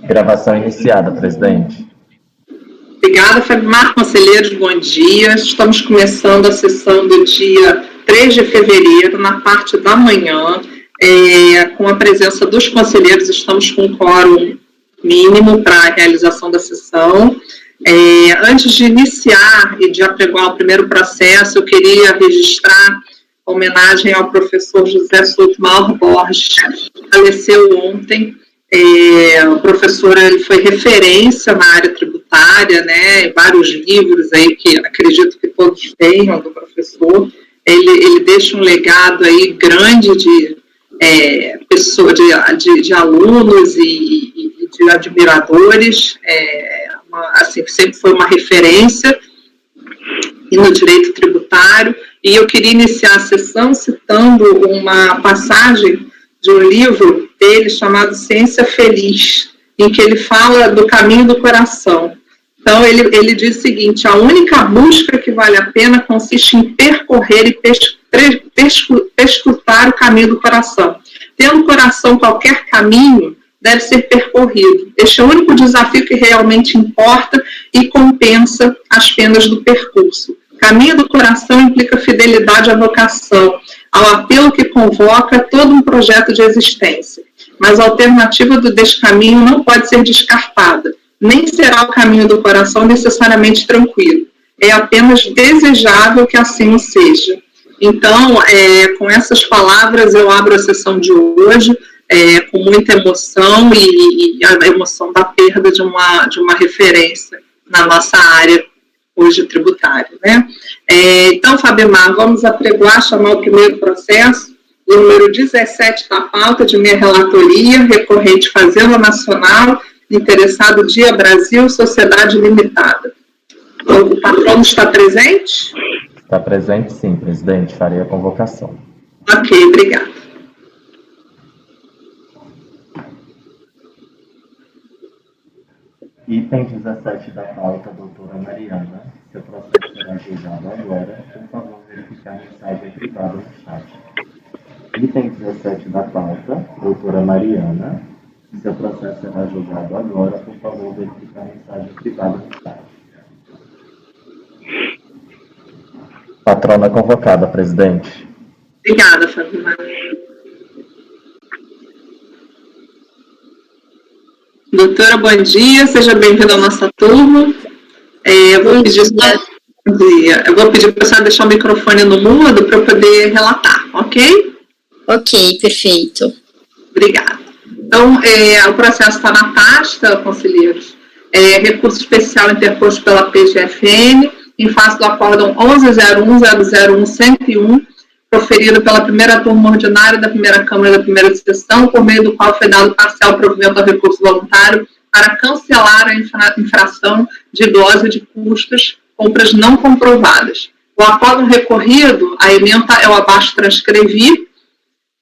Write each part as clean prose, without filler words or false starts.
Gravação iniciada, presidente. Obrigada, Fabimar. Conselheiros, bom dia. Estamos começando a sessão do dia 3 de fevereiro, na parte da manhã, com a presença dos conselheiros. Estamos com um quórum mínimo para a realização da sessão. Antes de iniciar e de apregoar o primeiro processo, eu queria registrar a homenagem ao professor José Souto Mauro Borges, que faleceu ontem. O professor ele foi referência na área tributária, né, vários livros aí que acredito que todos tenham do professor. Ele deixa um legado aí grande de pessoas, de alunos e de admiradores, assim, sempre foi uma referência no direito tributário. E eu queria iniciar a sessão citando uma passagem de um livro dele chamado Ciência Feliz, em que ele fala do caminho do coração. Então, ele diz o seguinte: a única busca que vale a pena consiste em percorrer e perscrutar o caminho do coração. Tendo o coração qualquer caminho, deve ser percorrido. Este é o único desafio que realmente importa e compensa as penas do percurso. Caminho do coração implica fidelidade à vocação, ao apelo que convoca todo um projeto de existência. Mas a alternativa do descaminho não pode ser descartada, nem será o caminho do coração necessariamente tranquilo. É apenas desejável que assim seja. Então, com essas palavras, eu abro a sessão de hoje, com muita emoção e a emoção da perda de uma referência na nossa área hoje tributária, né? Então, Fabimar, vamos apregoar, chamar o primeiro processo, número 17 da pauta de minha relatoria, recorrente Fazenda Nacional, interessado Dia Brasil, Sociedade Limitada. O patrono está presente? Está presente, sim, presidente. Farei a convocação. Ok, obrigada. Item 17 da pauta, doutora Mariana. Seu processo será julgado agora. Por favor, verificar a mensagem privada no chat. Item 17 da pauta, doutora Mariana. Seu processo será julgado agora. Por favor, verificar a mensagem privada no chat. Patrona convocada, presidente. Obrigada, Fabimar. Doutora, bom dia, seja bem-vinda à nossa turma. Eu vou pedir para a senhora deixar o microfone no mudo para eu poder relatar, ok? Ok, perfeito. Obrigada. Então, o processo está na pasta, conselheiros. Recurso especial interposto pela PGFN, em face do acórdão 11.01001.101, proferido pela primeira turma ordinária da primeira Câmara da primeira sessão, por meio do qual foi dado parcial provimento ao recurso voluntário para cancelar a infração de dose de custos, compras não comprovadas. O acórdão recorrido, a ementa é o abaixo transcrevi. O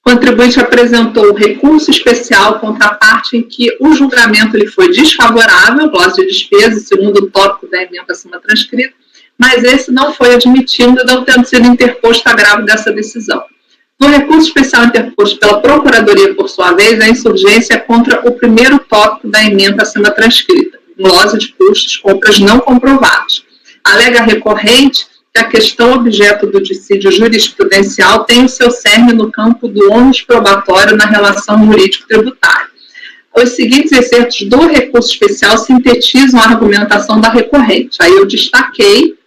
contribuinte apresentou recurso especial contra a parte em que o julgamento lhe foi desfavorável, dose de despesa, segundo o tópico da ementa acima transcrita, mas esse não foi admitido, não tendo sido interposto agravo dessa decisão. No recurso especial interposto pela Procuradoria, por sua vez, a insurgência é contra o primeiro tópico da ementa acima transcrita, glose de custos, compras não comprovadas. Alega a recorrente que a questão objeto do dissídio jurisprudencial tem o seu cerne no campo do ônus probatório na relação jurídico-tributária. Os seguintes excertos do recurso especial sintetizam a argumentação da recorrente. Aí eu destaquei,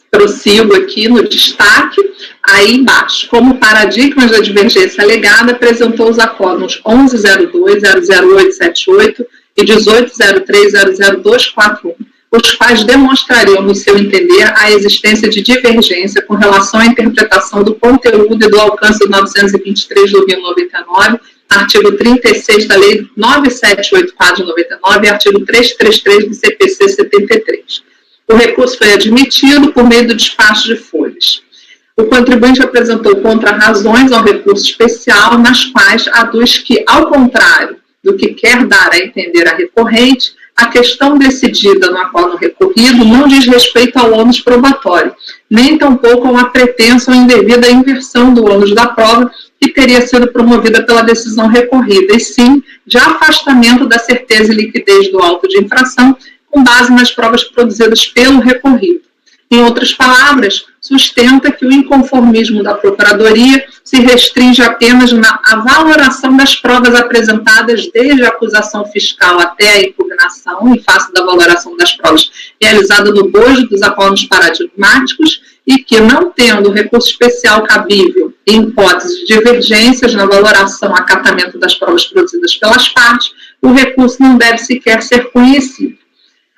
prossigo aqui no destaque, aí embaixo. Como paradigmas da divergência alegada, apresentou os acórdãos 11.02, 00878 e 18.03.00241, os quais demonstrariam, no seu entender, a existência de divergência com relação à interpretação do conteúdo e do alcance do 923 de 2099, artigo 36 da Lei 9784 de 99 e artigo 333 do CPC 73. O recurso foi admitido por meio do despacho de folhas. O contribuinte apresentou contra-razões ao recurso especial, nas quais aduz que, ao contrário do que quer dar a entender a recorrente, a questão decidida no acordo recorrido não diz respeito ao ônus probatório, nem tampouco a uma pretensa ou indevida inversão do ônus da prova que teria sido promovida pela decisão recorrida, e sim de afastamento da certeza e liquidez do auto de infração com base nas provas produzidas pelo recorrido. Em outras palavras, sustenta que o inconformismo da Procuradoria se restringe apenas à valoração das provas apresentadas desde a acusação fiscal até a impugnação, em face da valoração das provas realizada no bojo dos acordos paradigmáticos, e que, não tendo recurso especial cabível em hipótese de divergências na valoração e acatamento das provas produzidas pelas partes, o recurso não deve sequer ser conhecido.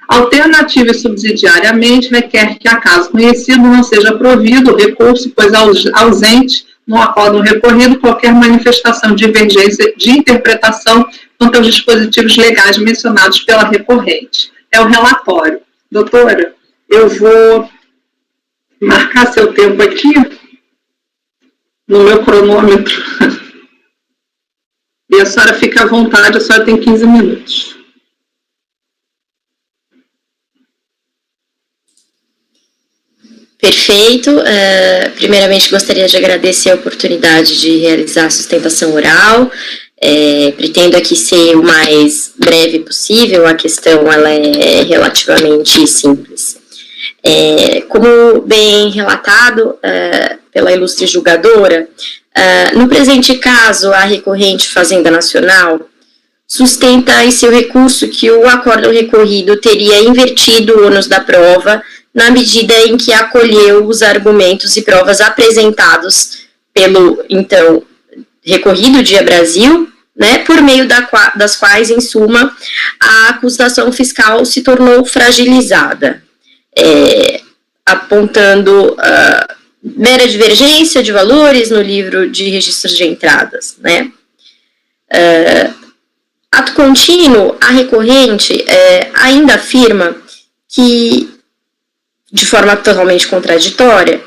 Alternativa e subsidiariamente requer que, a caso conhecido, não seja provido o recurso, pois ausente no acórdão recorrido qualquer manifestação de divergência de interpretação quanto aos dispositivos legais mencionados pela recorrente. É o relatório. Doutora, eu vou marcar seu tempo aqui no meu cronômetro. E a senhora fica à vontade, a senhora tem 15 minutos. Perfeito. Primeiramente, gostaria de agradecer a oportunidade de realizar a sustentação oral. Pretendo aqui ser o mais breve possível, a questão ela é relativamente simples. Como bem relatado pela ilustre julgadora, no presente caso, a recorrente Fazenda Nacional sustenta em seu recurso que o acórdão recorrido teria invertido o ônus da prova na medida em que acolheu os argumentos e provas apresentados pelo, então, recorrido Dia Brasil, né, por meio das quais, em suma, a acusação fiscal se tornou fragilizada, apontando mera divergência de valores no livro de registros de entradas, né. Ato contínuo, a recorrente ainda afirma que, de forma totalmente contraditória,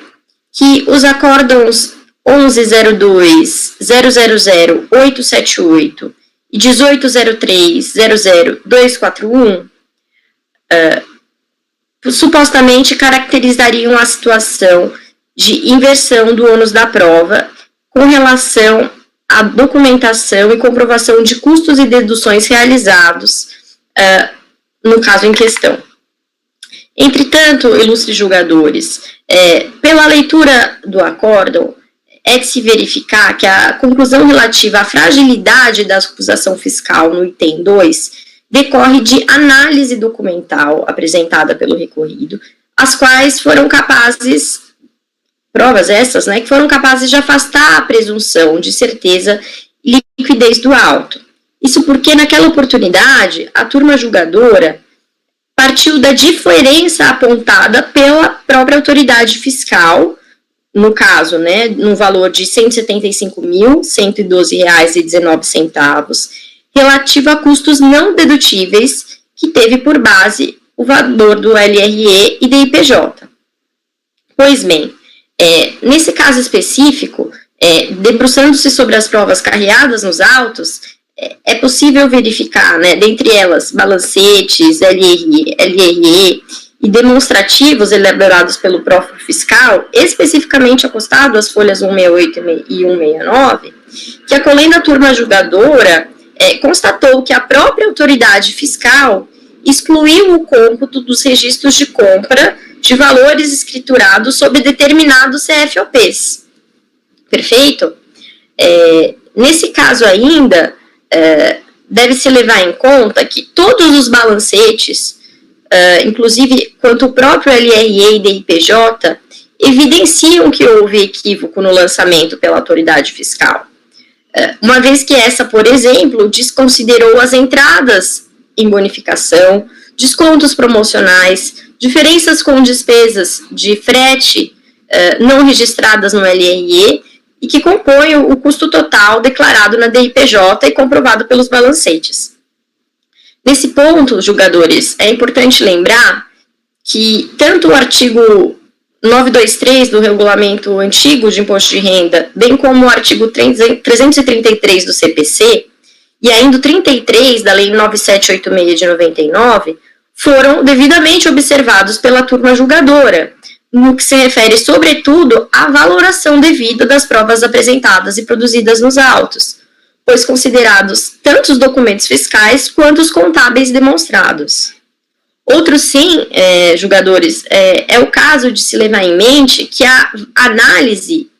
que os acórdãos 1102, 000, 878 e 1803, 00241 supostamente caracterizariam a situação de inversão do ônus da prova com relação à documentação e comprovação de custos e deduções realizados no caso em questão. Entretanto, ilustres julgadores, pela leitura do acórdão, é de se verificar que a conclusão relativa à fragilidade da acusação fiscal no item 2 decorre de análise documental apresentada pelo recorrido, as quais foram capazes, provas essas, né, que foram capazes de afastar a presunção de certeza e liquidez do auto. Isso porque, naquela oportunidade, a turma julgadora partiu da diferença apontada pela própria autoridade fiscal, no caso, né, no valor de R$ 175.112,19, relativo a custos não dedutíveis, que teve por base o valor do LRE e DIPJ. Pois bem, nesse caso específico, debruçando-se sobre as provas carreadas nos autos, é possível verificar, né, dentre elas, balancetes, LRE e demonstrativos elaborados pelo próprio fiscal, especificamente acostado às folhas 168 e 169, que, acolhendo a turma julgadora, constatou que a própria autoridade fiscal excluiu o cômputo dos registros de compra de valores escriturados sob determinados CFOPs. Perfeito? Nesse caso ainda, deve-se levar em conta que todos os balancetes, inclusive quanto o próprio LRE e DIPJ, evidenciam que houve equívoco no lançamento pela autoridade fiscal. Uma vez que essa, por exemplo, desconsiderou as entradas em bonificação, descontos promocionais, diferenças com despesas de frete não registradas no LRE e que compõem o custo total declarado na DIPJ e comprovado pelos balancetes. Nesse ponto, julgadores, é importante lembrar que tanto o artigo 923 do regulamento antigo de imposto de renda, bem como o artigo 333 do CPC, e ainda o 33 da Lei 9786 de 99 foram devidamente observados pela turma julgadora, no que se refere, sobretudo, à valoração devida das provas apresentadas e produzidas nos autos, pois considerados tanto os documentos fiscais quanto os contábeis demonstrados. Outro sim, julgadores, é o caso de se levar em mente que a análise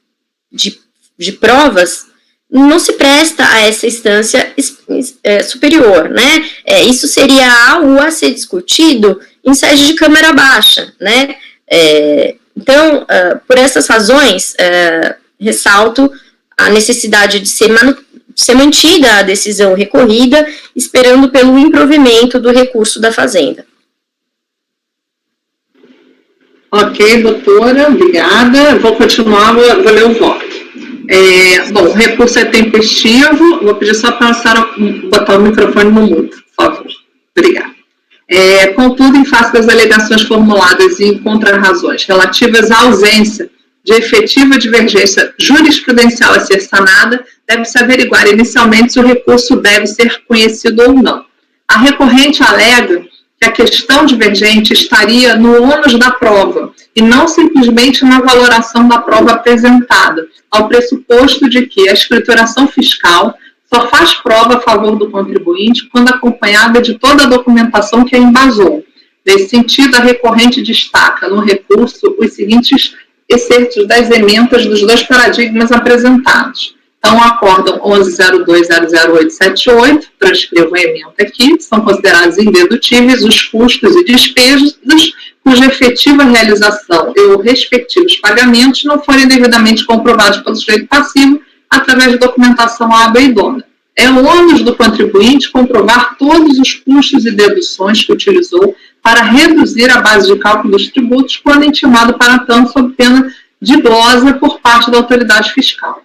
de provas não se presta a essa instância superior, né? Isso seria algo a ser discutido em sede de câmara baixa, né? Então, por essas razões, ressalto a necessidade de ser mantida a decisão recorrida, esperando pelo improvimento do recurso da Fazenda. Ok, doutora, obrigada. Vou continuar, vou ler o voto. Bom, o recurso é tempestivo. Vou pedir só para a senhora botar o microfone no mudo, por favor. Obrigada. Contudo, em face das alegações formuladas e em contrarrazões relativas à ausência de efetiva divergência jurisprudencial a ser sanada, deve-se averiguar inicialmente se o recurso deve ser conhecido ou não. A recorrente alega que a questão divergente estaria no ônus da prova e não simplesmente na valoração da prova apresentada, ao pressuposto de que a escrituração fiscal só faz prova a favor do contribuinte quando acompanhada de toda a documentação que a embasou. Nesse sentido, a recorrente destaca no recurso os seguintes excertos das emendas dos dois paradigmas apresentados. Então, o acórdão 11.02.00878, transcrevo a emenda aqui, são considerados indedutíveis os custos e despesas cuja efetiva realização e os respectivos pagamentos não forem devidamente comprovados pelo sujeito passivo através de documentação hábil e idônea. É o ônus do contribuinte comprovar todos os custos e deduções que utilizou para reduzir a base de cálculo dos tributos quando intimado para tanto sob pena de glosa por parte da autoridade fiscal.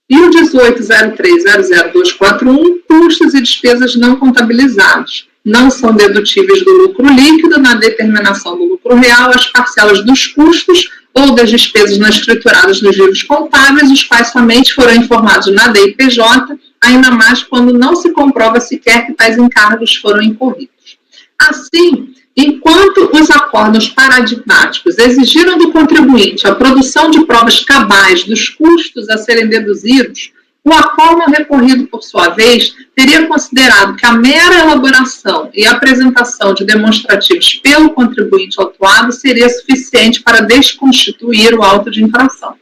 E o 18.03.00241, custos e despesas não contabilizados. Não são dedutíveis do lucro líquido na determinação do lucro real as parcelas dos custos ou das despesas não escrituradas nos livros contábeis, os quais somente foram informados na DIPJ, ainda mais quando não se comprova sequer que tais encargos foram incorridos. Assim, enquanto os acórdãos paradigmáticos exigiram do contribuinte a produção de provas cabais dos custos a serem deduzidos, o acórdão recorrido, por sua vez, teria considerado que a mera elaboração e apresentação de demonstrativos pelo contribuinte autuado seria suficiente para desconstituir o auto de infração.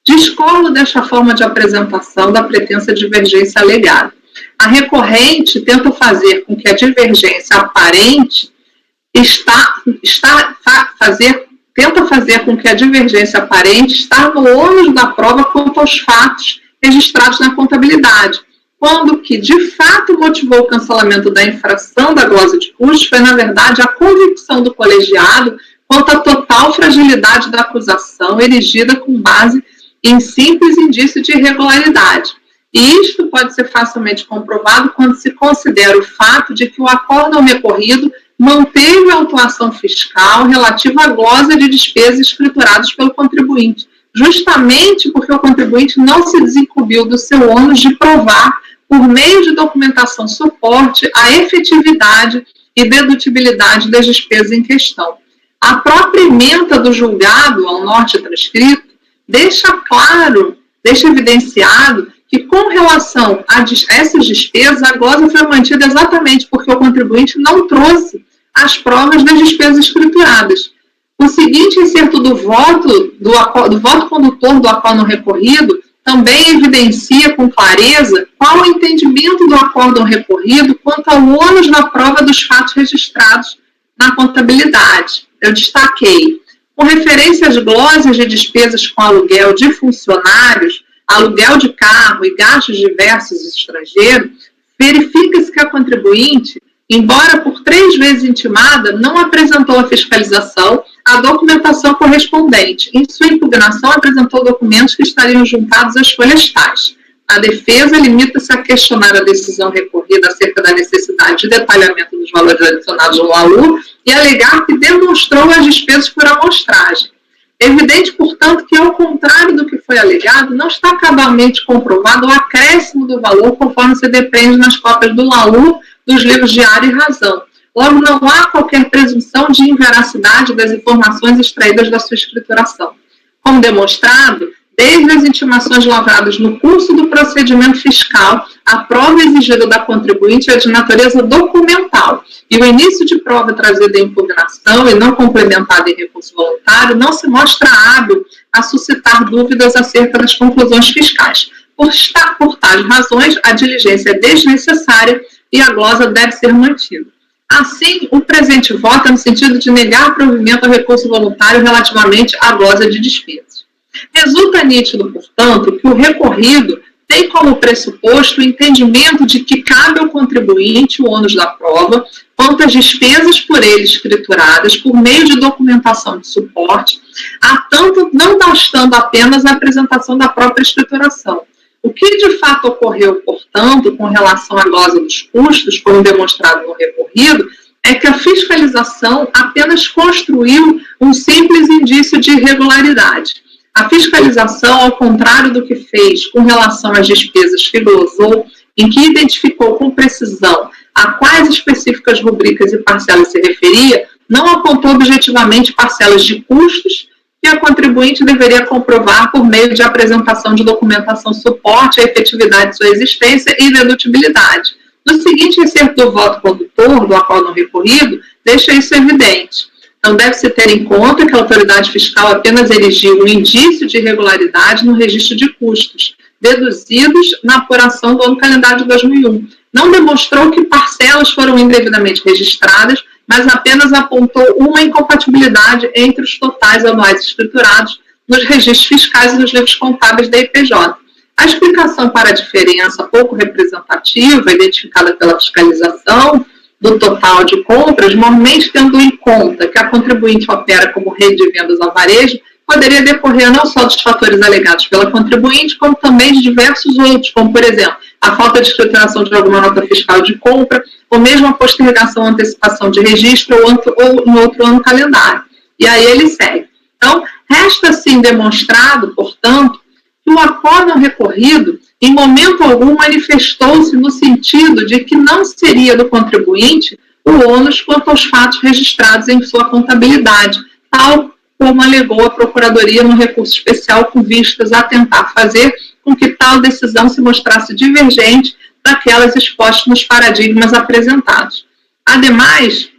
Discordo desta forma de apresentação da pretensa divergência alegada. A recorrente tenta fazer com que a divergência aparente tenta fazer com que a divergência aparente está no ônus da prova quanto aos fatos registrados na contabilidade, quando que, de fato, motivou o cancelamento da infração da glosa de custos foi, na verdade, a convicção do colegiado quanto à total fragilidade da acusação erigida com base em simples indício de irregularidade. E isto pode ser facilmente comprovado quando se considera o fato de que o acórdão recorrido manteve a autuação fiscal relativa à glosa de despesas escrituradas pelo contribuinte, justamente porque o contribuinte não se desincumbiu do seu ônus de provar, por meio de documentação suporte, a efetividade e dedutibilidade das despesas em questão. A própria ementa do julgado ao norte transcrito deixa evidenciado que, com relação a essas despesas, a glosa foi mantida exatamente porque o contribuinte não trouxe as provas das despesas escrituradas. O seguinte excerto do voto condutor do acórdão recorrido também evidencia com clareza qual o entendimento do acórdão recorrido quanto ao ônus da prova dos fatos registrados na contabilidade. Eu destaquei, com referência às glosas de despesas com aluguel de funcionários, aluguel de carro e gastos diversos estrangeiros, verifica-se que a contribuinte, embora por 3 vezes intimada, não apresentou à fiscalização a documentação correspondente. Em sua impugnação, apresentou documentos que estariam juntados às folhas tais. A defesa limita-se a questionar a decisão recorrida acerca da necessidade de detalhamento dos valores adicionados ao valor e alegar que demonstrou as despesas por amostragem. Evidente, portanto, que, ao contrário do que foi alegado, não está cabalmente comprovado o acréscimo do valor conforme se depende nas cópias do laú dos livros Diário e Razão. Logo, não há qualquer presunção de inveracidade das informações extraídas da sua escrituração. Como demonstrado, desde as intimações lavradas no curso do procedimento fiscal, a prova exigida da contribuinte é de natureza documental, e o início de prova trazida em impugnação e não complementada em recurso voluntário não se mostra hábil a suscitar dúvidas acerca das conclusões fiscais. Por tais razões, a diligência é desnecessária e a glosa deve ser mantida. Assim, o presente voto é no sentido de negar provimento ao recurso voluntário relativamente à glosa de despesas. Resulta nítido, portanto, que o recorrido tem como pressuposto o entendimento de que cabe ao contribuinte o ônus da prova quanto às despesas por ele escrituradas por meio de documentação de suporte, não bastando apenas a apresentação da própria escrituração. O que de fato ocorreu, portanto, com relação à glosa dos custos, como demonstrado no recorrido, é que a fiscalização apenas construiu um simples indício de irregularidade. A fiscalização, ao contrário do que fez com relação às despesas que glosou, em que identificou com precisão a quais específicas rubricas e parcelas se referia, não apontou objetivamente parcelas de custos que a contribuinte deveria comprovar por meio de apresentação de documentação suporte à efetividade de sua existência e dedutibilidade. No seguinte excerto do voto condutor do acordo recorrido, deixa isso evidente. Então, deve-se ter em conta que a autoridade fiscal apenas erigiu um indício de irregularidade no registro de custos, deduzidos na apuração do ano calendário de 2001. Não demonstrou que parcelas foram indevidamente registradas, mas apenas apontou uma incompatibilidade entre os totais anuais escriturados nos registros fiscais e nos livros contábeis da IPJ. A explicação para a diferença pouco representativa, identificada pela fiscalização, do total de compras, normalmente tendo em conta que a contribuinte opera como rede de vendas ao varejo, poderia decorrer não só dos fatores alegados pela contribuinte, como também de diversos outros, como, por exemplo, a falta de escrituração de alguma nota fiscal de compra, ou mesmo a postergação ou antecipação de registro ou em outro ano calendário. E aí ele segue. Então, resta assim demonstrado, portanto, que o acórdão recorrido, em momento algum, manifestou-se no sentido de que não seria do contribuinte o ônus quanto aos fatos registrados em sua contabilidade, tal como alegou a Procuradoria no recurso especial com vistas a tentar fazer com que tal decisão se mostrasse divergente daquelas expostas nos paradigmas apresentados. Ademais,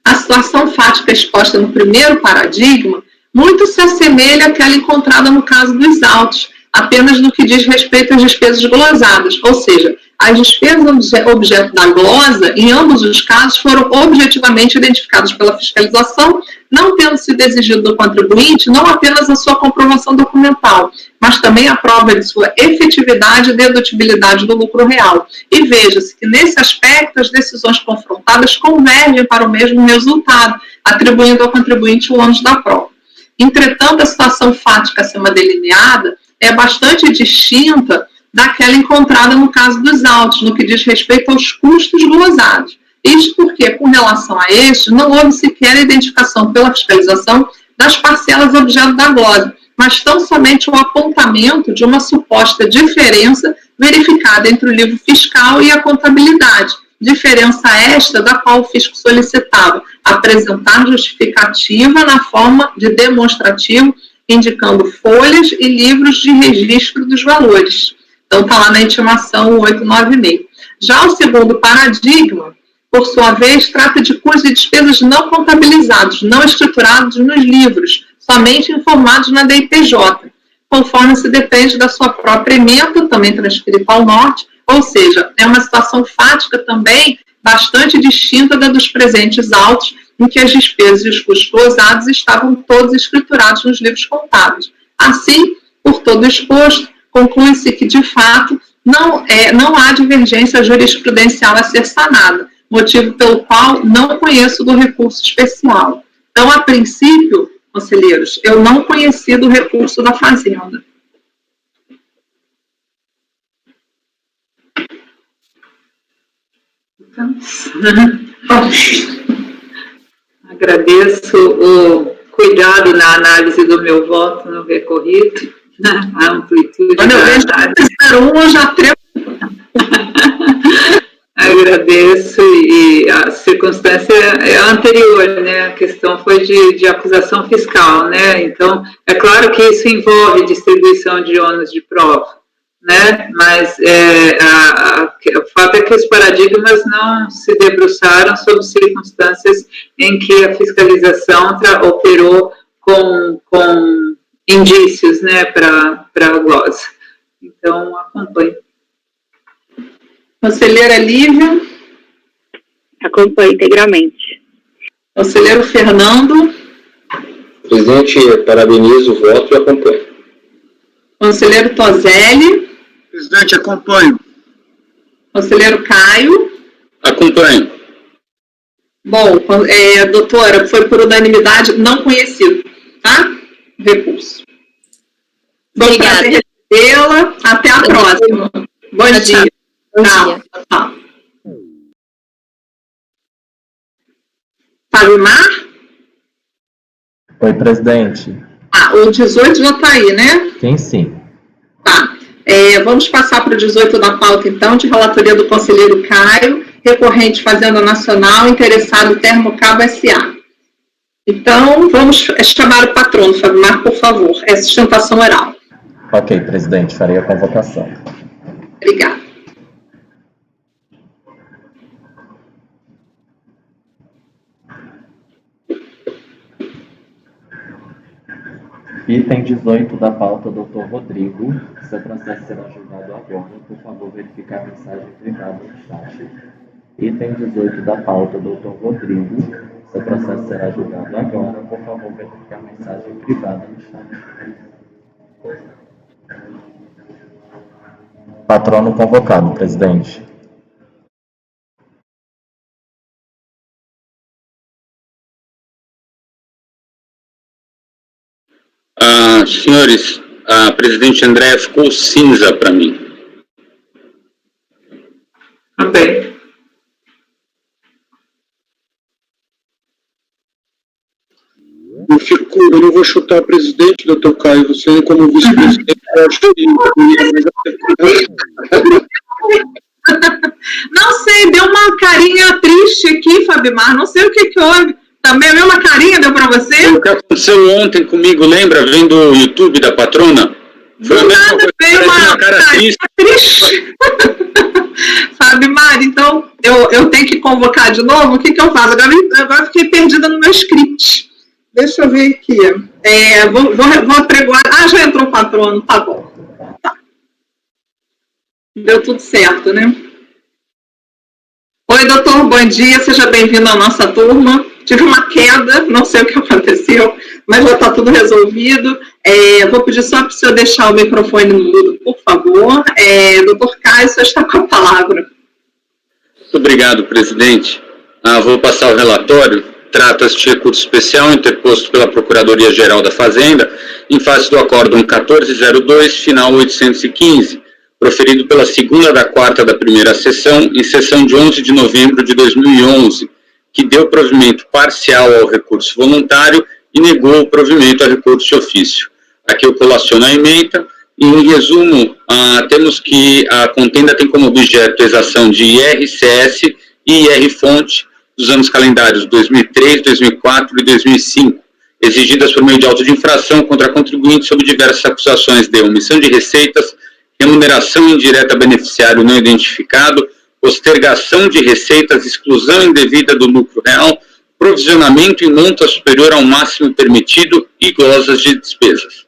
a situação fática exposta no primeiro paradigma muito se assemelha àquela encontrada no caso dos autos, apenas no que diz respeito às despesas glosadas, ou seja, as despesas objeto da glosa, em ambos os casos, foram objetivamente identificadas pela fiscalização, não tendo sido exigido do contribuinte não apenas a sua comprovação documental, mas também a prova de sua efetividade e dedutibilidade do lucro real. E veja-se que, nesse aspecto, as decisões confrontadas convergem para o mesmo resultado, atribuindo ao contribuinte o ônus da prova. Entretanto, a situação fática acima delineada é bastante distinta daquela encontrada no caso dos autos, no que diz respeito aos custos glosados. Isto porque, com relação a estes, não houve sequer a identificação pela fiscalização das parcelas objeto da glosa, mas tão somente o apontamento de uma suposta diferença verificada entre o livro fiscal e a contabilidade, diferença esta da qual o fisco solicitava apresentar justificativa na forma de demonstrativo, indicando folhas e livros de registro dos valores. Então, está lá na intimação 896. Já o segundo paradigma, por sua vez, trata de custos e despesas não contabilizados, não escriturados nos livros, somente informados na DIPJ, conforme se depende da sua própria ementa, também transcrita ao norte, ou seja, é uma situação fática também bastante distinta da dos presentes autos, em que as despesas e os custos glosados estavam todos escriturados nos livros contábeis. Assim, por todo exposto, conclui-se que, de fato, não há divergência jurisprudencial a ser sanada, motivo pelo qual não conheço do recurso especial. Então, a princípio, conselheiros, eu não conheci do recurso da Fazenda. Agradeço cuidado na análise do meu voto no recorrido, a amplitude Quando eu vejo que eu já tremo. Agradeço, e a circunstância é a anterior, né? A questão foi de acusação fiscal, né? Então, é claro que isso envolve distribuição de ônus de prova, né? Mas o fato é que os paradigmas não se debruçaram sobre circunstâncias em que a fiscalização operou com indícios, né, para a glosa. Então, acompanhe. Conselheira Lívia. Acompanho integralmente. Conselheiro Fernando. Presidente, parabenizo o voto e acompanho. Conselheiro Toselli. Presidente, acompanho. Conselheiro Caio. Acompanho. Bom, doutora, foi por unanimidade, não conhecido, tá? Recurso. Obrigada. Recebê-la. Até a próxima. Bom dia. Bom dia. Tchau. Fabimar? Oi, presidente. O 18 já está aí, né? Sim. Tá. Vamos passar para o 18 da pauta, então, de relatoria do conselheiro Caio, recorrente Fazenda Nacional, interessado Termocabo S.A. Então, vamos chamar o patrono, Fabimar, por favor. É sustentação oral. Ok, presidente, farei a convocação. Obrigada. Item 18 da pauta, doutor Rodrigo. Seu processo será julgado agora. Por favor, verificar a mensagem privada no chat. Item 18 da pauta, doutor Rodrigo. Seu processo será julgado agora. Por favor, verificar a mensagem privada no chat. Patrono convocado, presidente. Senhores, a presidente Andréa ficou cinza para mim. Também. Eu não vou chutar o presidente, doutor Caio. Você, como vice-presidente, eu acho que Não sei, deu uma carinha triste aqui, Fabimar. Não sei o que houve. Também a mesma carinha deu para você? O que aconteceu ontem comigo, lembra? Vendo o YouTube da patrona? Foi a mesma coisa, veio uma cara triste. Fabimar, então, eu tenho que convocar de novo? O que eu faço? Agora fiquei perdida no meu script. Deixa eu ver aqui. Vou apregoar. Já entrou o patrono. Tá bom. Tá. Deu tudo certo, né? Oi, doutor, bom dia. Seja bem-vindo à nossa turma. Tive uma queda, não sei o que aconteceu, mas já está tudo resolvido. Vou pedir só para o senhor deixar o microfone no mudo, por favor. Doutor Caio, o senhor está com a palavra. Muito obrigado, presidente. Vou passar o relatório. Trata-se de recurso especial interposto pela Procuradoria-Geral da Fazenda em face do acórdão 1402, final 815, proferido pela segunda da quarta da primeira sessão, em sessão de 11 de novembro de 2011, que deu provimento parcial ao recurso voluntário e negou o provimento a recurso de ofício. Aqui eu colaciono a ementa e, em resumo, temos que a contenda tem como objeto a exação de IRCS e IR-fonte dos anos calendários 2003, 2004 e 2005, exigidas por meio de auto de infração contra contribuinte sob diversas acusações de omissão de receitas, remuneração indireta a beneficiário não identificado, postergação de receitas, exclusão indevida do lucro real, provisionamento em monta superior ao máximo permitido e glosas de despesas.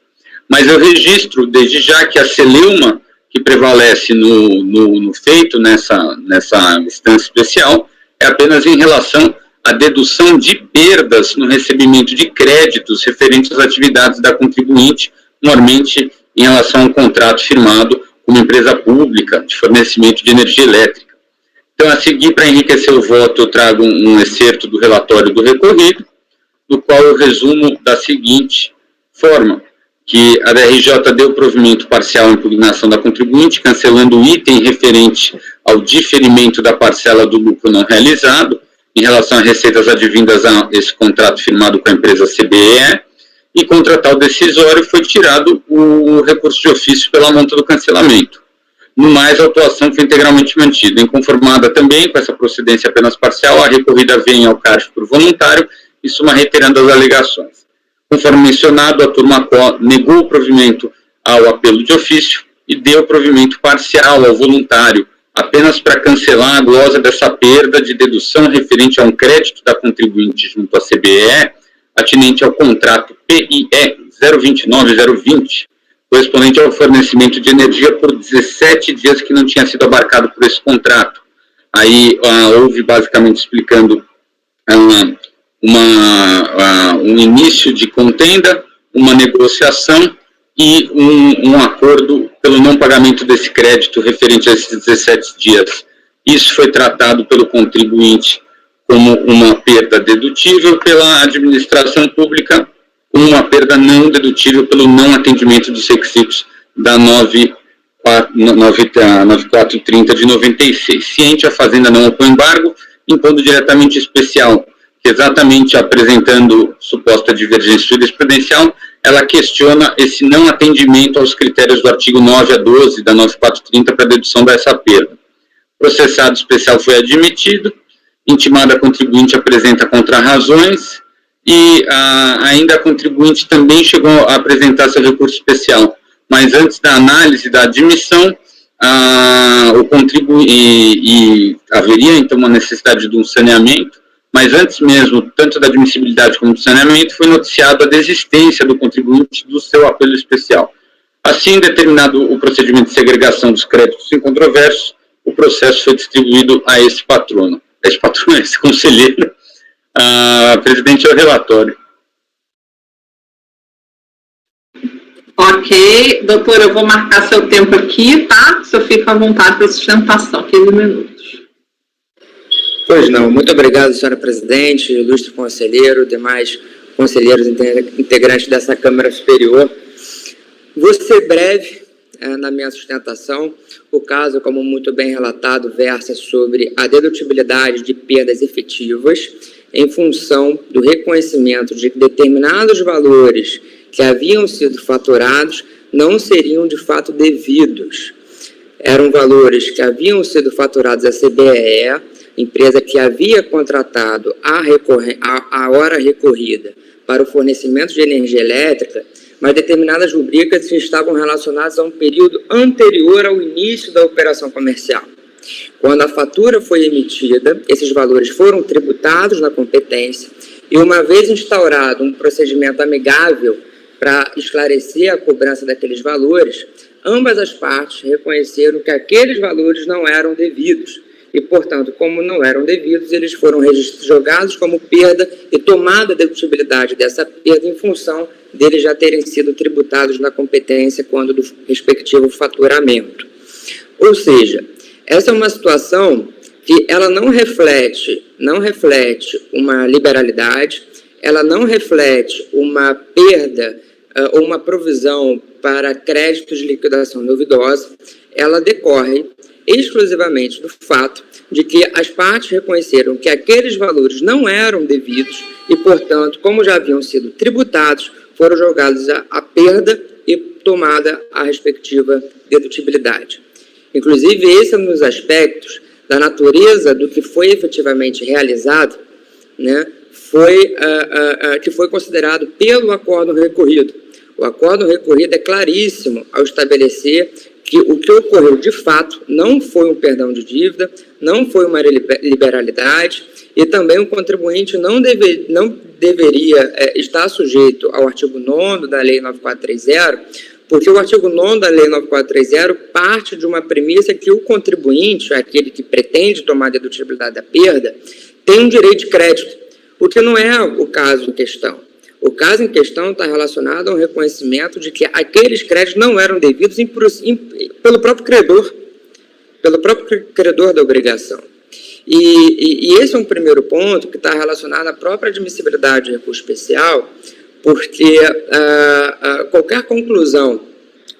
Mas eu registro, desde já, que a celeuma que prevalece no feito nessa instância especial é apenas em relação à dedução de perdas no recebimento de créditos referentes às atividades da contribuinte, normalmente em relação a um contrato firmado com uma empresa pública de fornecimento de energia elétrica. Então, a seguir, para enriquecer o voto, eu trago um excerto do relatório do recorrido, do qual eu resumo da seguinte forma, que a DRJ deu provimento parcial à impugnação da contribuinte, cancelando o item referente ao diferimento da parcela do lucro não realizado, em relação a receitas advindas a esse contrato firmado com a empresa CBE, e contra tal decisório foi tirado o recurso de ofício pela monta do cancelamento. No mais, a autuação foi integralmente mantida. Inconformada também com essa procedência apenas parcial, a recorrida vem ao CARF por voluntário e suma reiterando as alegações. Conforme mencionado, a turma negou o provimento ao apelo de ofício e deu provimento parcial ao voluntário, apenas para cancelar a glosa dessa perda de dedução referente a um crédito da contribuinte junto à CBE, atinente ao contrato PIE 029020, correspondente ao fornecimento de energia por 17 dias que não tinha sido abarcado por esse contrato. Aí houve, basicamente, explicando um início de contenda, uma negociação e um acordo pelo não pagamento desse crédito referente a esses 17 dias. Isso foi tratado pelo contribuinte como uma perda dedutível, pela administração pública como uma perda não dedutível pelo não atendimento dos requisitos da 9430 de 96. Ciente, a Fazenda não opõe embargo, impondo diretamente especial, que exatamente apresentando suposta divergência jurisprudencial, ela questiona esse não atendimento aos critérios do artigo 9 a 12 da 9430 para dedução dessa perda. Processado especial foi admitido, intimada a contribuinte apresenta contrarrazões e ainda a contribuinte também chegou a apresentar seu recurso especial. Mas antes da análise da admissão, o contribuinte haveria então uma necessidade de um saneamento, mas antes mesmo, tanto da admissibilidade como do saneamento, foi noticiado a desistência do contribuinte do seu apelo especial. Assim, determinado o procedimento de segregação dos créditos incontroversos, o processo foi distribuído a esse patrono, esse conselheiro. Presidente, é o relatório. Ok, doutora, eu vou marcar seu tempo aqui, tá? O senhor fica à vontade para sustentação, 15 minutos. Pois não, muito obrigado, senhora presidente, ilustre conselheiro, demais conselheiros integrantes dessa Câmara Superior. Vou ser breve na minha sustentação. O caso, como muito bem relatado, versa sobre a dedutibilidade de perdas efetivas em função do reconhecimento de que determinados valores que haviam sido faturados não seriam de fato devidos. Eram valores que haviam sido faturados à CBE, empresa que havia contratado a hora recorrida para o fornecimento de energia elétrica, mas determinadas rubricas estavam relacionadas a um período anterior ao início da operação comercial. Quando a fatura foi emitida, esses valores foram tributados na competência e, uma vez instaurado um procedimento amigável para esclarecer a cobrança daqueles valores, ambas as partes reconheceram que aqueles valores não eram devidos e, portanto, como não eram devidos, eles foram jogados como perda e tomada a dedutibilidade dessa perda em função deles já terem sido tributados na competência quando do respectivo faturamento. Ou seja, essa é uma situação que ela não reflete uma liberalidade, ela não reflete uma perda ou uma provisão para créditos de liquidação duvidosa, ela decorre exclusivamente do fato de que as partes reconheceram que aqueles valores não eram devidos e, portanto, como já haviam sido tributados, foram jogados à perda e tomada a respectiva dedutibilidade. Inclusive, esse é um dos aspectos da natureza do que foi efetivamente realizado, né, que foi considerado pelo acordo recorrido. O acordo recorrido é claríssimo ao estabelecer que o que ocorreu de fato não foi um perdão de dívida, não foi uma liberalidade, e também o contribuinte não deveria estar sujeito ao artigo 9º da Lei 9430, porque o artigo 9º da Lei 9430 parte de uma premissa que o contribuinte, aquele que pretende tomar a dedutibilidade da perda, tem um direito de crédito, o que não é o caso em questão. O caso em questão está relacionado ao reconhecimento de que aqueles créditos não eram devidos pelo próprio credor da obrigação. E esse é um primeiro ponto que está relacionado à própria admissibilidade do recurso especial, porque qualquer conclusão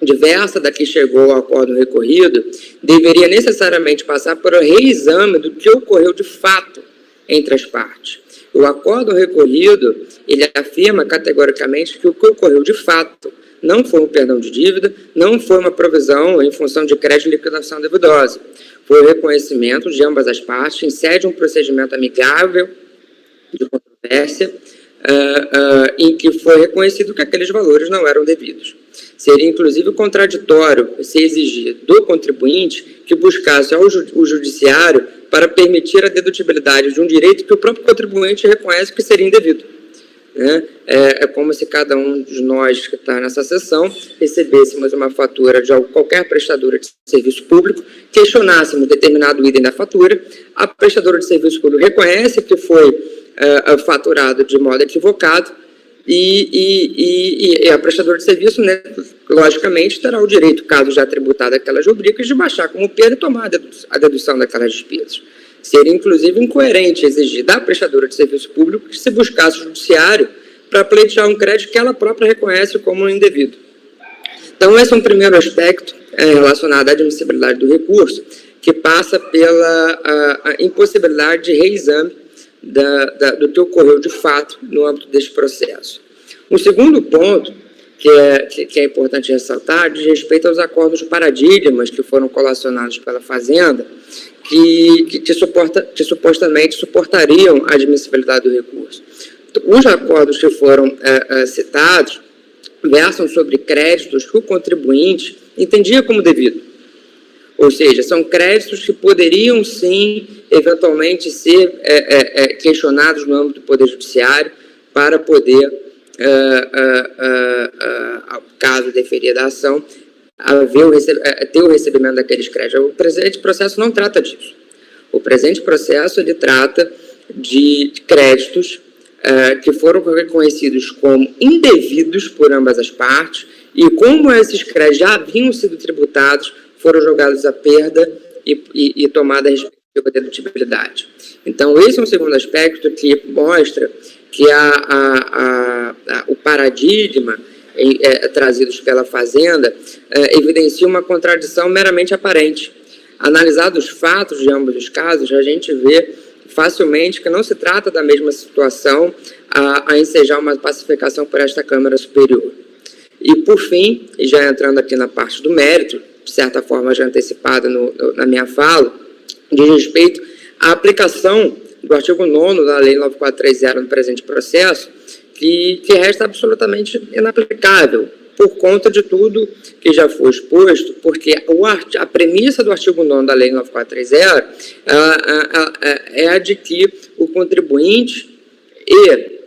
diversa da que chegou ao acordo recorrido deveria necessariamente passar por um reexame do que ocorreu de fato entre as partes. O acórdão recolhido, ele afirma categoricamente que o que ocorreu de fato não foi um perdão de dívida, não foi uma provisão em função de crédito e liquidação devidosa. Foi o reconhecimento de ambas as partes em sede de um procedimento amigável de controvérsia, em que foi reconhecido que aqueles valores não eram devidos. Seria, inclusive, contraditório se exigir do contribuinte que buscasse o judiciário para permitir a dedutibilidade de um direito que o próprio contribuinte reconhece que seria indevido. É como se cada um de nós que está nessa sessão recebêssemos uma fatura de qualquer prestadora de serviço público, questionássemos determinado item da fatura, a prestadora de serviço público reconhece que foi faturado de modo equivocado e a prestadora de serviço, né, logicamente, terá o direito, caso já tributado aquelas rubricas, de baixar como perda e tomar a dedução daquelas despesas. Seria, inclusive, incoerente exigir da prestadora de serviço público que se buscasse o judiciário para pleitear um crédito que ela própria reconhece como indevido. Então, esse é um primeiro aspecto relacionado à admissibilidade do recurso, que passa pela a impossibilidade de reexame do que ocorreu de fato no âmbito deste processo. O segundo ponto, que é importante ressaltar, diz respeito aos acordos de paradigmas que foram colacionados pela Fazenda, que supostamente suportariam a admissibilidade do recurso. Os acordos que foram citados versam sobre créditos que o contribuinte entendia como devido. Ou seja, são créditos que poderiam, sim, eventualmente ser questionados no âmbito do Poder Judiciário para poder, caso deferir da ação, ter o recebimento daqueles créditos. O presente processo não trata disso. O presente processo, ele trata de créditos que foram reconhecidos como indevidos por ambas as partes e, como esses créditos já haviam sido tributados, foram jogados à perda e tomada a respectiva dedutibilidade. Então, esse é um segundo aspecto que mostra que o paradigma trazidos pela Fazenda evidencia uma contradição meramente aparente. Analisados os fatos de ambos os casos, a gente vê facilmente que não se trata da mesma situação a ensejar uma pacificação por esta Câmara Superior. E, por fim, e já entrando aqui na parte do mérito, de certa forma já antecipada na minha fala, diz respeito à aplicação do artigo 9º da Lei 9430 no presente processo, que resta absolutamente inaplicável, por conta de tudo que já foi exposto, porque a premissa do artigo 9º da Lei 9430 é a de que o contribuinte e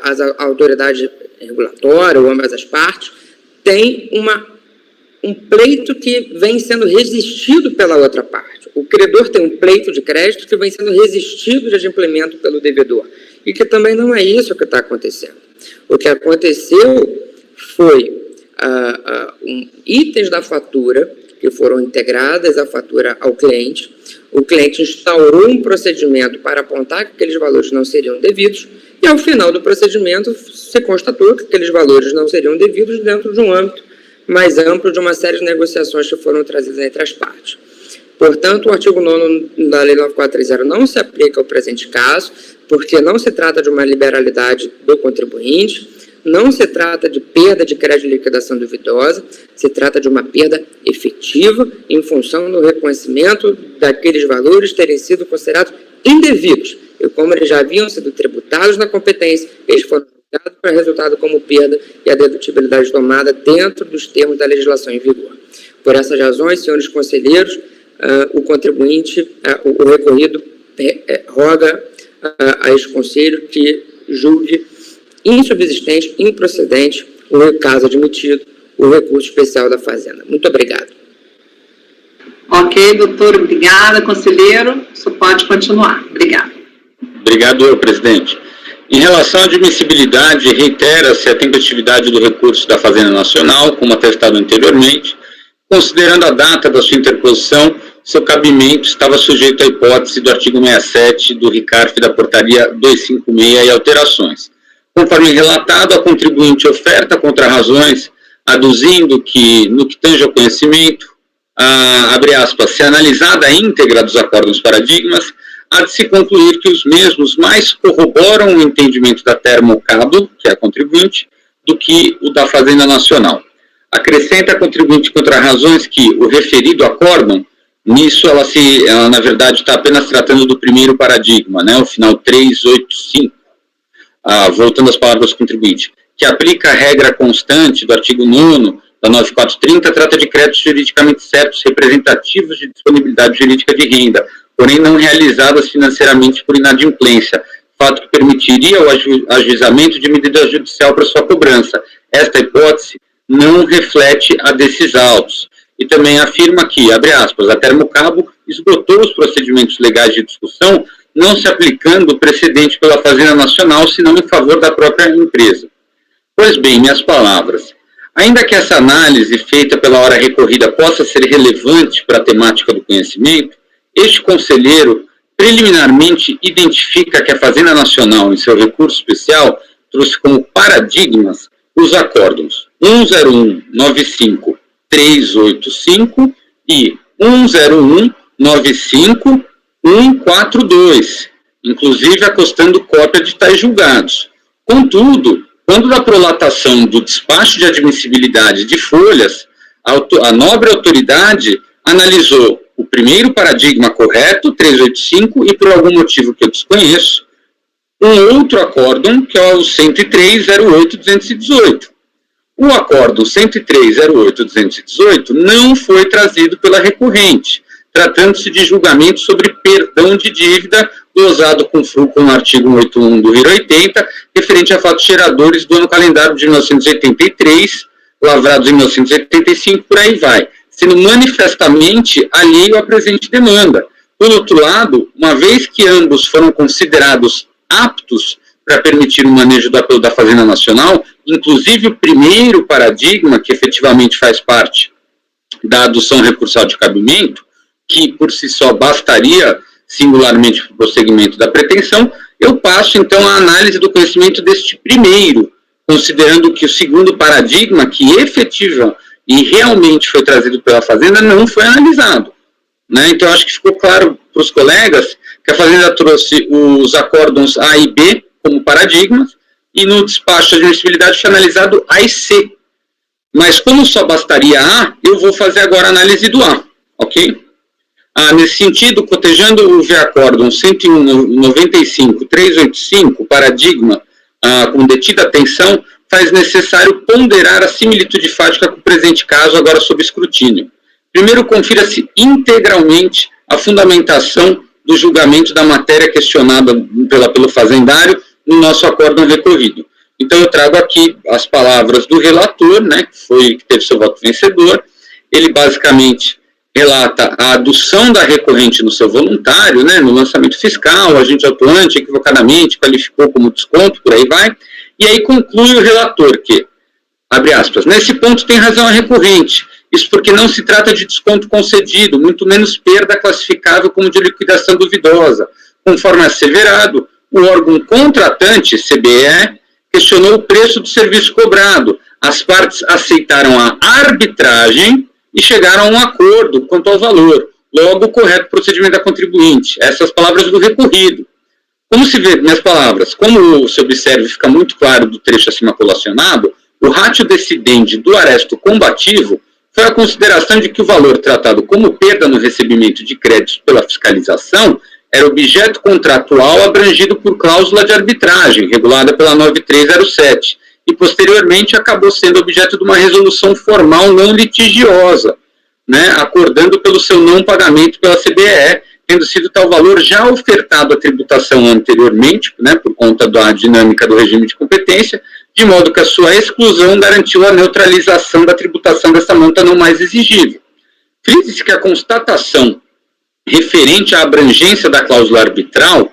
as autoridades regulatórias, ou ambas as partes, têm um pleito que vem sendo resistido pela outra parte. O credor tem um pleito de crédito que vem sendo resistido de adimplemento pelo devedor, e que também não é isso que está acontecendo. O que aconteceu foi itens da fatura que foram integradas à fatura ao cliente. O cliente instaurou um procedimento para apontar que aqueles valores não seriam devidos e, ao final do procedimento, se constatou que aqueles valores não seriam devidos dentro de um âmbito mais amplo de uma série de negociações que foram trazidas entre as partes. Portanto, o artigo 9º da Lei 9430 não se aplica ao presente caso, porque não se trata de uma liberalidade do contribuinte, não se trata de perda de crédito de liquidação duvidosa, se trata de uma perda efetiva em função do reconhecimento daqueles valores terem sido considerados indevidos. E como eles já haviam sido tributados na competência, eles foram julgados para resultado como perda e a dedutibilidade tomada dentro dos termos da legislação em vigor. Por essas razões, senhores conselheiros, o contribuinte, o recorrido, roga a este conselho que julgue insubsistente, improcedente, o caso admitido, o recurso especial da Fazenda. Muito obrigado. Ok, doutor, obrigada. Conselheiro, só pode continuar. Obrigada. Obrigado, presidente. Em relação à admissibilidade, reitera-se a tentatividade do recurso da Fazenda Nacional, como atestado anteriormente, considerando a data da sua interposição, seu cabimento estava sujeito à hipótese do artigo 67 do RICARF da portaria 256 e alterações. Conforme relatado, a contribuinte oferta contra-razões, aduzindo que, no que tange ao conhecimento, abre aspas, se analisada a íntegra dos acordos paradigmas, há de se concluir que os mesmos mais corroboram o entendimento da Termocabo, que é a contribuinte, do que o da Fazenda Nacional. Acrescenta a contribuinte contra razões que o referido acórdão, nisso ela na verdade está apenas tratando do primeiro paradigma, né, o final 385, voltando às palavras do contribuinte, que aplica a regra constante do artigo 9º da 9430, trata de créditos juridicamente certos, representativos de disponibilidade jurídica de renda, porém não realizadas financeiramente por inadimplência, fato que permitiria o ajuizamento de medida judicial para sua cobrança. Esta hipótese não reflete a desses autos. E também afirma que, abre aspas, a Termocabo esgotou os procedimentos legais de discussão, não se aplicando o precedente pela Fazenda Nacional, senão em favor da própria empresa. Pois bem, minhas palavras. Ainda que essa análise feita pela hora recorrida possa ser relevante para a temática do conhecimento, este conselheiro preliminarmente identifica que a Fazenda Nacional, em seu recurso especial, trouxe como paradigmas os acórdãos 101-95-385 e 101-95-142, inclusive acostando cópia de tais julgados. Contudo, quando da prolatação do despacho de admissibilidade de folhas, a nobre autoridade analisou o primeiro paradigma correto, 385, e por algum motivo que eu desconheço, um outro acórdão, que é o 103.08.218. O acórdão 103.08.218 não foi trazido pela recorrente, tratando-se de julgamento sobre perdão de dívida glosado com o artigo 181 do RIR 80, referente a fatos geradores do ano calendário de 1983, lavrados em 1985, por aí vai, sendo manifestamente alheio à presente demanda. Por outro lado, uma vez que ambos foram considerados aptos para permitir o manejo do apelo da Fazenda Nacional, inclusive o primeiro paradigma, que efetivamente faz parte da adução recursal de cabimento, que por si só bastaria singularmente para o prosseguimento da pretensão, eu passo então a análise do conhecimento deste primeiro, considerando que o segundo paradigma, que efetiva e realmente foi trazido pela Fazenda, não foi analisado. Né? Então, acho que ficou claro para os colegas que a Fazenda trouxe os acórdãos A e B como paradigmas, e no despacho de admissibilidade foi analisado A e C. Mas como só bastaria A, eu vou fazer agora a análise do A, ok? Nesse sentido, cotejando o V-acórdão 101.95.385, paradigma com detida atenção, faz necessário ponderar a similitude fática com o presente caso, agora sob escrutínio. Primeiro, confira-se integralmente a fundamentação do julgamento da matéria questionada pelo fazendário no nosso acórdão recorrido. Então, eu trago aqui as palavras do relator, né, que teve seu voto vencedor. Ele basicamente relata a adução da recorrente no seu voluntário, né, no lançamento fiscal, o agente atuante equivocadamente qualificou como desconto, por aí vai, e aí conclui o relator que, abre aspas, nesse ponto tem razão a recorrente, isso porque não se trata de desconto concedido, muito menos perda classificável como de liquidação duvidosa. Conforme asseverado, o órgão contratante, CBE, questionou o preço do serviço cobrado, as partes aceitaram a arbitragem e chegaram a um acordo quanto ao valor, logo o correto procedimento da contribuinte. Essas palavras do recorrido. Como se vê, minhas palavras, como se observa e fica muito claro do trecho acima colacionado, o ratio decidendi do aresto combativo foi a consideração de que o valor tratado como perda no recebimento de créditos pela fiscalização era objeto contratual abrangido por cláusula de arbitragem, regulada pela 9307, e posteriormente acabou sendo objeto de uma resolução formal não litigiosa, né, acordando pelo seu não pagamento pela CBE, tendo sido tal valor já ofertado à tributação anteriormente, né, por conta da dinâmica do regime de competência, de modo que a sua exclusão garantiu a neutralização da tributação dessa monta não mais exigível. Frise-se que a constatação referente à abrangência da cláusula arbitral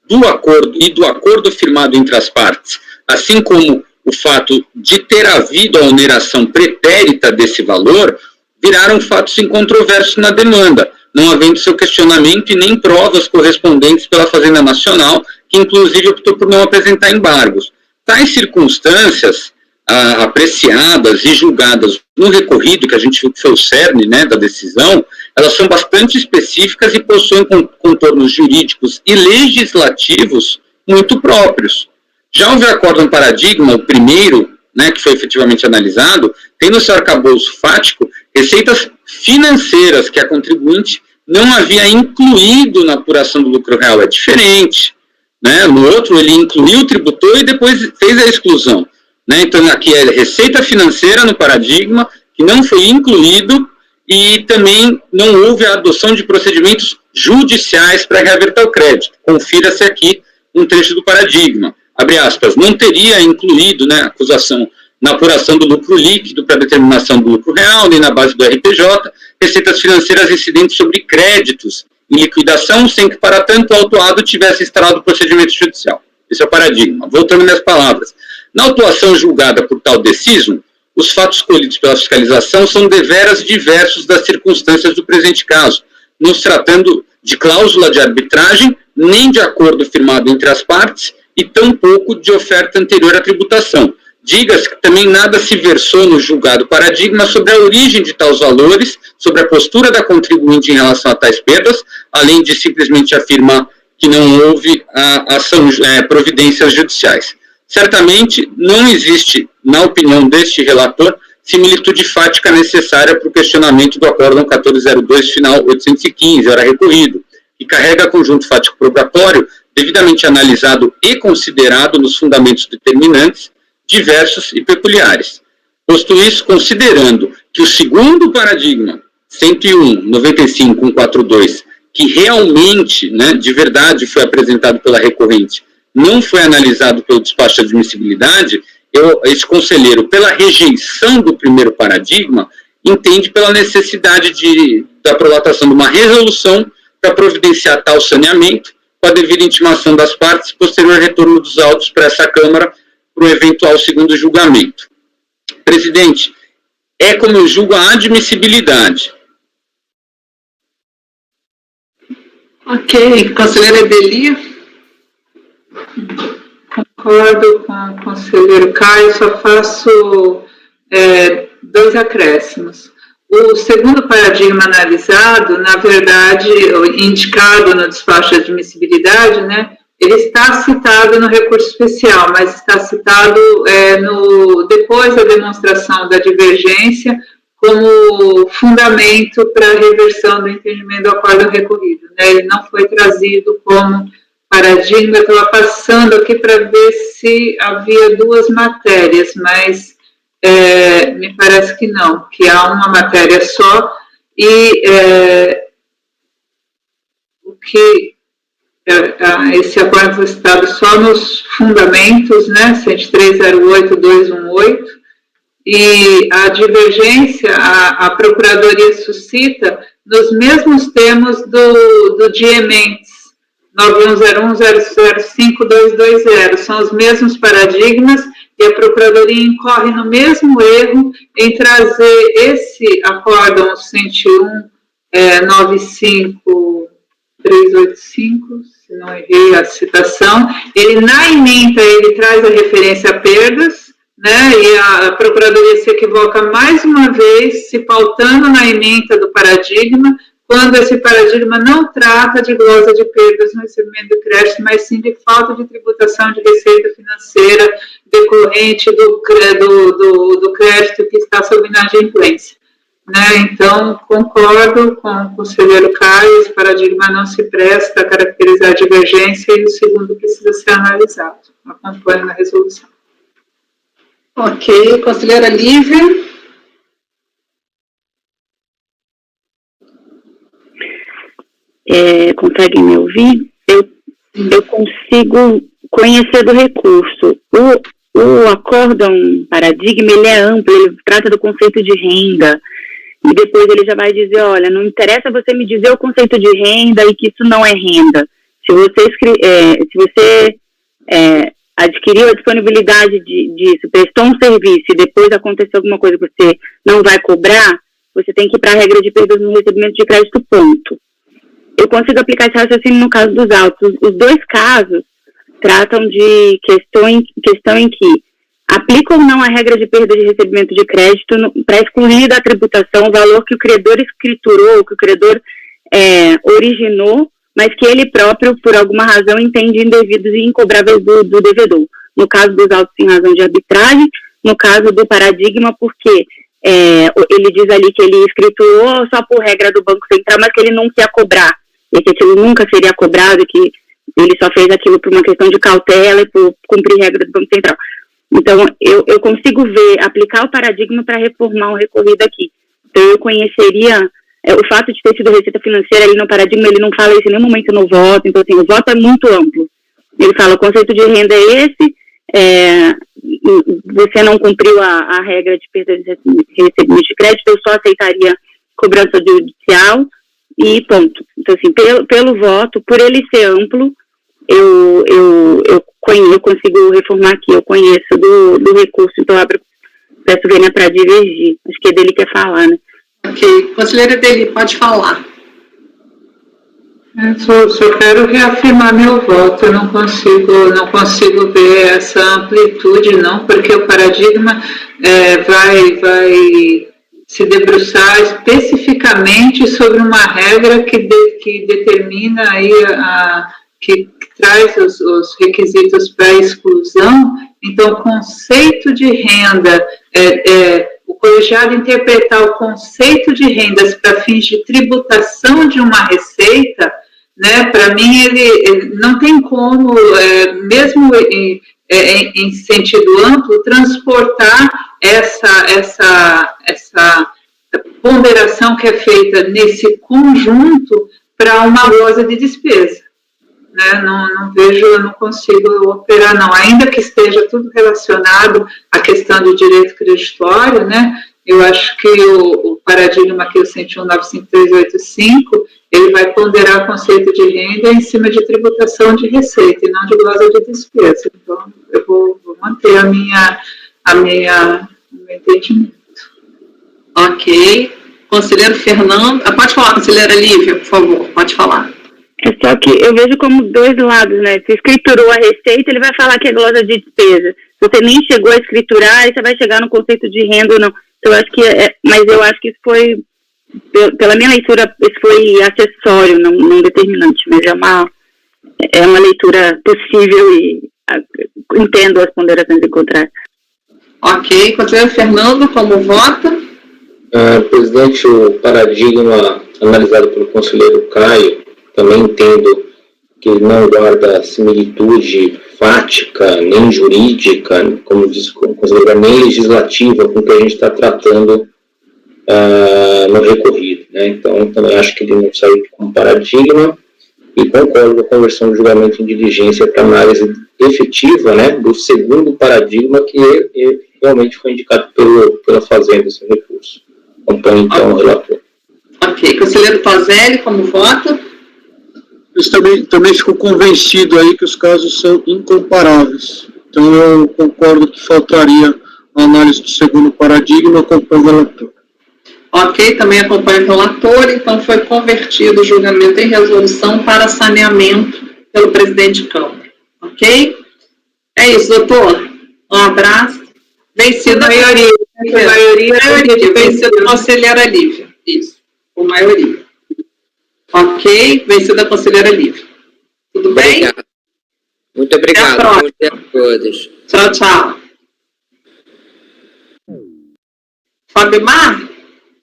do acordo firmado entre as partes, assim como o fato de ter havido a oneração pretérita desse valor, viraram fatos incontroversos na demanda, não havendo seu questionamento e nem provas correspondentes pela Fazenda Nacional, que inclusive optou por não apresentar embargos. Tais circunstâncias apreciadas e julgadas no recorrido, que a gente viu que foi o cerne, né, da decisão, elas são bastante específicas e possuem contornos jurídicos e legislativos muito próprios. Já o Acórdão Paradigma, o primeiro, né, que foi efetivamente analisado, tem no seu arcabouço fático receitas financeiras que a contribuinte não havia incluído na apuração do lucro real. É diferente. Né? No outro, ele incluiu, tributou e depois fez a exclusão. Né? Então, aqui é receita financeira no paradigma, que não foi incluído, e também não houve a adoção de procedimentos judiciais para reaver tal crédito. Confira-se aqui um trecho do paradigma. Abre aspas, não teria incluído, né, acusação na apuração do lucro líquido para determinação do lucro real, nem na base do RPJ, receitas financeiras incidentes sobre créditos em liquidação, sem que, para tanto, o autuado tivesse instaurado o procedimento judicial. Esse é o paradigma. Voltando minhas palavras. Na autuação julgada por tal decisão, os fatos colhidos pela fiscalização são deveras diversos das circunstâncias do presente caso, não se tratando de cláusula de arbitragem, nem de acordo firmado entre as partes, e tampouco de oferta anterior à tributação. Diga-se que também nada se versou no julgado paradigma sobre a origem de tais valores, sobre a postura da contribuinte em relação a tais perdas, além de simplesmente afirmar que não houve providências judiciais. Certamente não existe, na opinião deste relator, similitude fática necessária para o questionamento do Acórdão 1402, final 815, ora recorrido, que carrega conjunto fático probatório devidamente analisado e considerado nos fundamentos determinantes, diversos e peculiares. Posto isso, considerando que o segundo paradigma, 101.95.142, que realmente, né, de verdade foi apresentado pela recorrente, não foi analisado pelo despacho de admissibilidade, esse conselheiro, pela rejeição do primeiro paradigma, entende pela necessidade da prolatação de uma resolução para providenciar tal saneamento, com a devida intimação das partes, posterior retorno dos autos para essa Câmara, para o eventual segundo julgamento. Presidente, é como eu julgo a admissibilidade. Ok, conselheira Edelia? Concordo com o conselheiro Caio, só faço dois acréscimos. O segundo paradigma analisado, na verdade, indicado no despacho de admissibilidade, né, ele está citado no recurso especial, mas está citado depois da demonstração da divergência como fundamento para a reversão do entendimento do acórdão recorrido. Né? Ele não foi trazido como paradigma, eu estava passando aqui para ver se havia duas matérias, mas me parece que não, que há uma matéria só, e esse acordo foi citado só nos fundamentos, né, 103.08.218, e a divergência a Procuradoria suscita nos mesmos termos do DIEMENTES, 9101.005.220, são os mesmos paradigmas, e a Procuradoria incorre no mesmo erro em trazer esse acórdão 101.95.385, se não errei a citação, ele na ementa ele traz a referência a perdas, né, e a Procuradoria se equivoca mais uma vez, se pautando na ementa do paradigma, quando esse paradigma não trata de glosa de perdas no recebimento do crédito, mas sim de falta de tributação de receita financeira decorrente do crédito que está sob inadimplência. Né? Então, concordo com o conselheiro Caio, esse paradigma não se presta a caracterizar a divergência e o segundo precisa ser analisado. Acompanho na resolução. Ok, conselheira Lívia. Conseguem me ouvir? Eu consigo conhecer do recurso. O acórdão paradigma, ele é amplo, ele trata do conceito de renda, e depois ele já vai dizer, olha, não interessa você me dizer o conceito de renda e que isso não é renda. Se você adquiriu a disponibilidade disso, prestou um serviço e depois aconteceu alguma coisa que você não vai cobrar, você tem que ir para a regra de perdas no recebimento de crédito, ponto. Eu consigo aplicar esse raciocínio no caso dos autos. Os dois casos tratam de questão em que aplica ou não a regra de perda de recebimento de crédito para excluir da tributação o valor que o credor escriturou, que o credor originou, mas que ele próprio, por alguma razão, entende indevidos e incobráveis do devedor. No caso dos autos em razão de arbitragem, no caso do paradigma, porque ele diz ali que ele escriturou só por regra do Banco Central, mas que ele não quer cobrar, e que aquilo nunca seria cobrado, e que ele só fez aquilo por uma questão de cautela e por cumprir regra do Banco Central. Então, eu consigo aplicar o paradigma para reformar o recorrido aqui. Então, eu conheceria o fato de ter sido Receita Financeira ali no paradigma, ele não fala isso em nenhum momento no voto, então, assim, o voto é muito amplo. Ele fala, o conceito de renda é esse, você não cumpriu a regra de perda de recebimento de crédito, eu só aceitaria cobrança judicial e ponto. Então, assim, pelo voto, por ele ser amplo, eu consigo reformar aqui, eu conheço do recurso, então peço Vênia para divergir, acho que é dele que quer falar, né? Ok, conselheira Deli, pode falar. Só quero reafirmar meu voto, eu não consigo ver essa amplitude, não, porque o paradigma vai se debruçar especificamente sobre uma regra que determina aí que traz os requisitos para exclusão. Então, o conceito de renda, o colegiado interpretar o conceito de rendas para fins de tributação de uma receita, né, para mim, ele não tem como, mesmo em sentido amplo, transportar essa ponderação que é feita nesse conjunto para uma glosa de despesa. Né? Não vejo, eu não consigo operar, não. Ainda que esteja tudo relacionado à questão do direito creditório, né? Eu acho que o paradigma aqui, o 101.95385, ele vai ponderar o conceito de renda em cima de tributação de receita e não de glosa de despesa. Então, eu vou manter o meu entendimento. Ok. Conselheiro Fernando. Pode falar, conselheira Lívia, por favor, pode falar. É só que eu vejo como dois lados, né? Se escriturou a receita, ele vai falar que é glosa de despesa. Se você nem chegou a escriturar, aí você vai chegar no conceito de renda ou não. Eu acho que mas eu acho que isso foi, pela minha leitura, isso foi acessório, não determinante, mas é uma leitura possível e entendo as ponderações encontradas. Ok, conselheiro Fernando, como vota? Presidente, o paradigma analisado pelo conselheiro Caio, também entendo que ele não guarda similitude fática, nem jurídica, como diz o conselheiro, nem legislativa com o que a gente está tratando no recorrido. Né? Então, também acho que ele não saiu com paradigma e concordo com a conversão do julgamento em diligência para análise efetiva, né, do segundo paradigma que realmente foi indicado pela Fazenda, esse recurso. Acompanho, então, o relator. Ok. Conselheiro Tozelli, como vota? Eu também fico convencido aí que os casos são incomparáveis. Então, eu concordo que faltaria a análise do segundo paradigma, acompanho o relator. Ok, também acompanho o relator, então foi convertido o julgamento em resolução para saneamento pelo presidente de Câmara. Ok? É isso, doutor. Um abraço. Vencida a maioria. Vencida a conselheira Lívia. Isso, por maioria. Ok, vencida a conselheira Lívia. Tudo bem? Obrigado. Muito obrigado. Bom dia a todos. Tchau, tchau. Fabimar,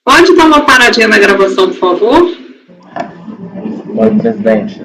pode dar uma paradinha na gravação, por favor? Oi, presidente.